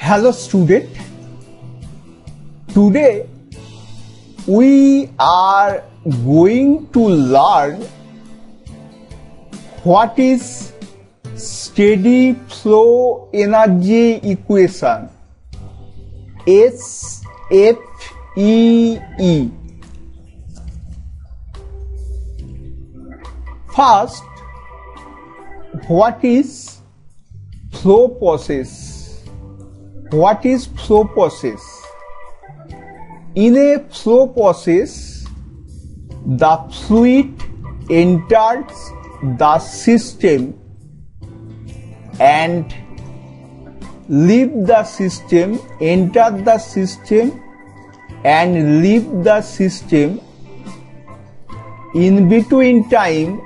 Hello student, today we are going to learn what is steady flow energy equation SFEE. First, what is flow process? What is flow process? In a flow process, the fluid enters the system and leave the system, enter the system and leave the system. In between time,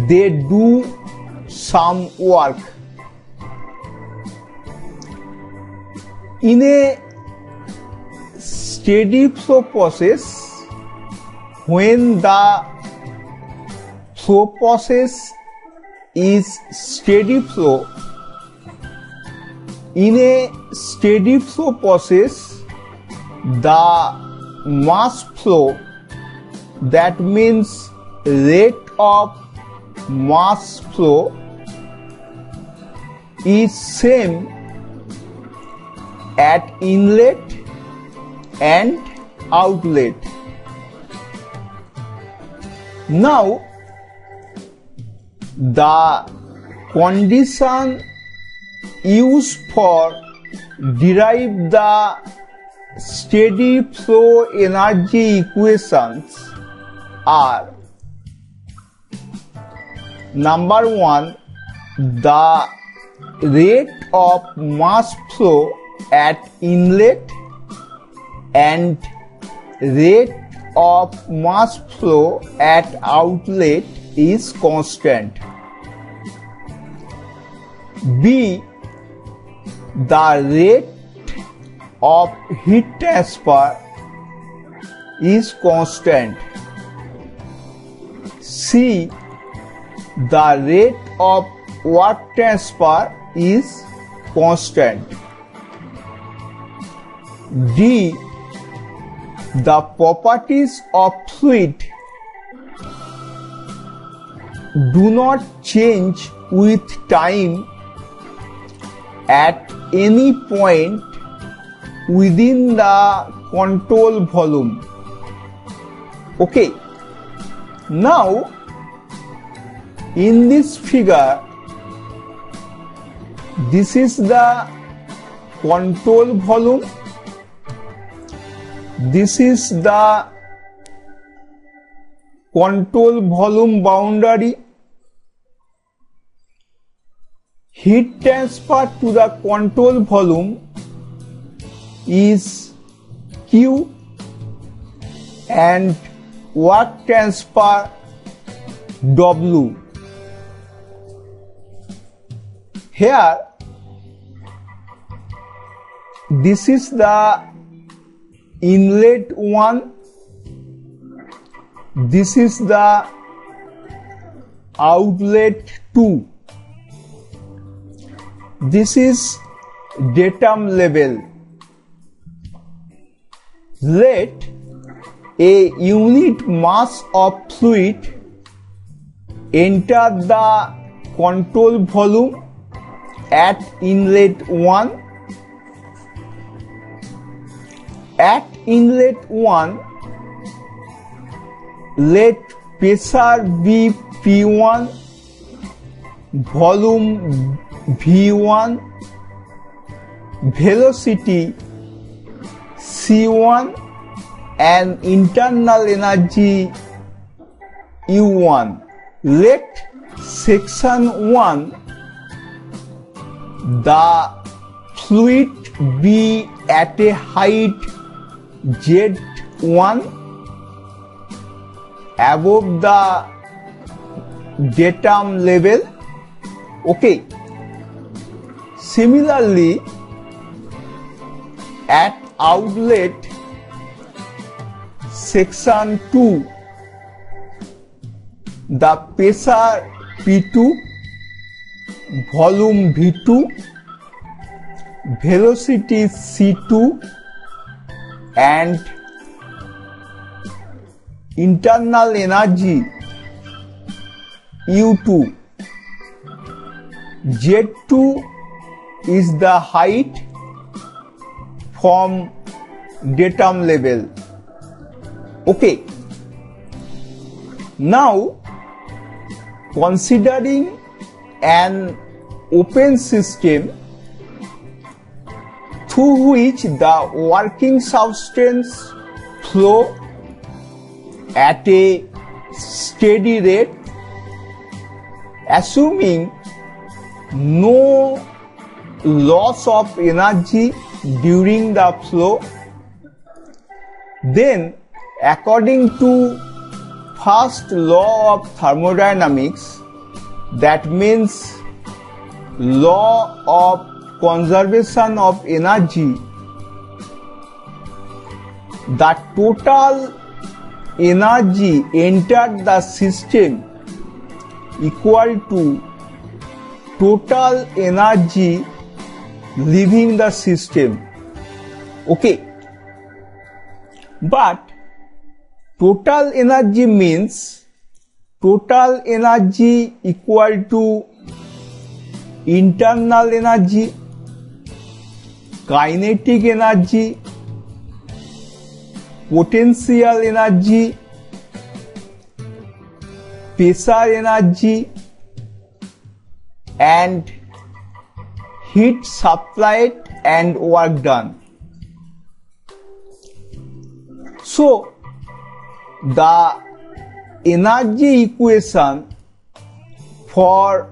they do some work. In a steady flow process, when the flow process is steady flow, in a steady flow process, the mass flow, that means rate of mass flow, is same at inlet and outlet. Now, the condition used for derive the steady flow energy equations are: number one, the rate of mass flow at inlet and rate of mass flow at outlet is constant. B, the rate of heat transfer is constant. C, the rate of work transfer is constant. D, the properties of fluid do not change with time at any point within the control volume. Okay, now in this figure, this is the control volume, this is the control volume boundary. Heat transfer to the control volume is Q and work transfer W. Here, this is the inlet 1, this is the outlet 2. This is datum level. Let a unit mass of fluid enter the control volume at inlet 1. At inlet 1, let pressure be P1, volume V1, velocity C1 and internal energy U1. Let section 1, the fluid be at a height Z1 above the datum level. Okay. Similarly, at outlet section 2, the pressure P2, volume V2 velocity C2 and internal energy U2. Z2 is the height from datum level. Okay. Now, considering an open system through which the working substance flow at a steady rate, assuming no loss of energy during the flow, then according to first law of thermodynamics, that means law of conservation of energy, the total energy entered the system equal to total energy leaving the system. Okay. But total energy means total energy equal to internal energy, kinetic energy, potential energy, pressure energy, and heat supplied and work done. So, the energy equation for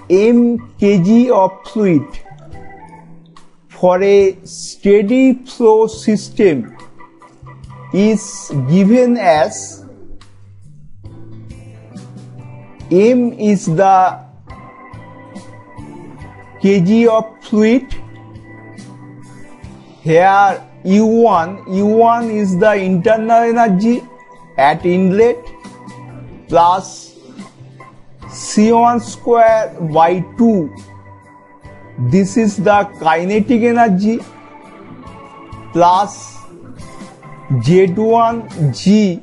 m kg of fluid for a steady flow system is given as m is the kg of fluid, here U1 is the internal energy at inlet plus C1 square by 2, this is the kinetic energy, plus Z1G,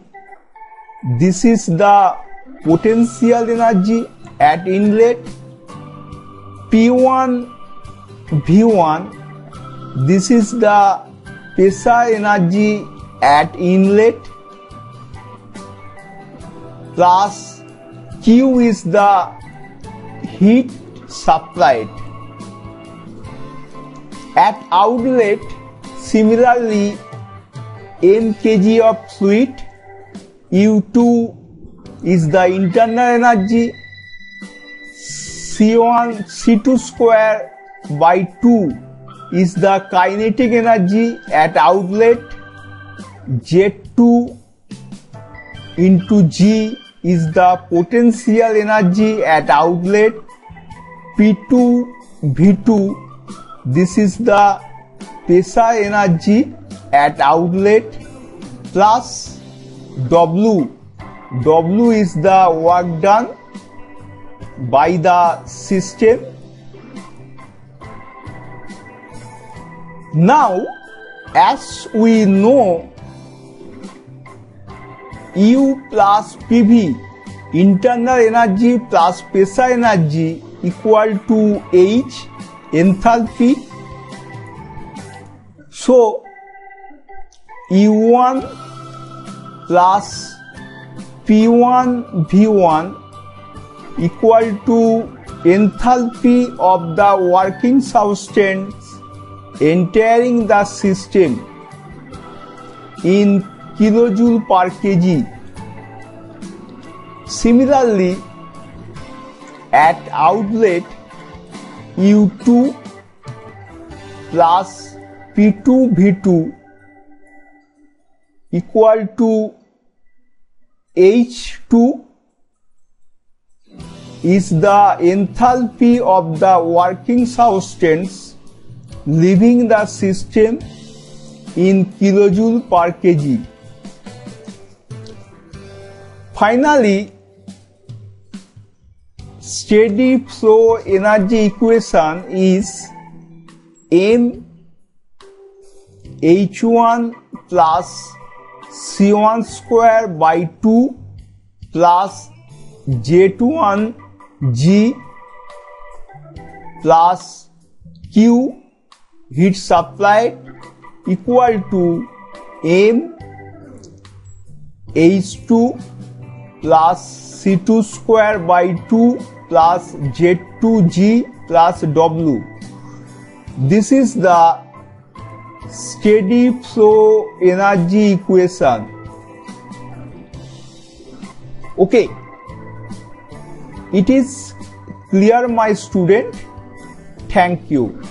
this is the potential energy at inlet, P1 V1, this is the pressure energy at inlet, plus Q is the heat supplied. At outlet, similarly, m kg of fluid, U2 is the internal energy, C2 square by 2 is the kinetic energy at outlet, Z2 into G is the potential energy at outlet, P2 V2, this is the pressure energy at outlet, plus W is the work done by the system. Now, as we know, U plus PV, internal energy plus pressure energy equal to H, enthalpy. So, U1 plus P1 V1 equal to enthalpy of the working substance entering the system in kilojoule per kg. Similarly, at outlet, U2 plus P2 V2 equal to H2 is the enthalpy of the working substance leaving the system in kilojoule per kg. Finally, steady flow energy equation is m h1 plus c1 square by 2 plus z1 g plus q heat supplied equal to m h2 plus c2 square by 2 plus z2g plus w. This is the steady flow energy equation. Okay, it is clear, my student. Thank you.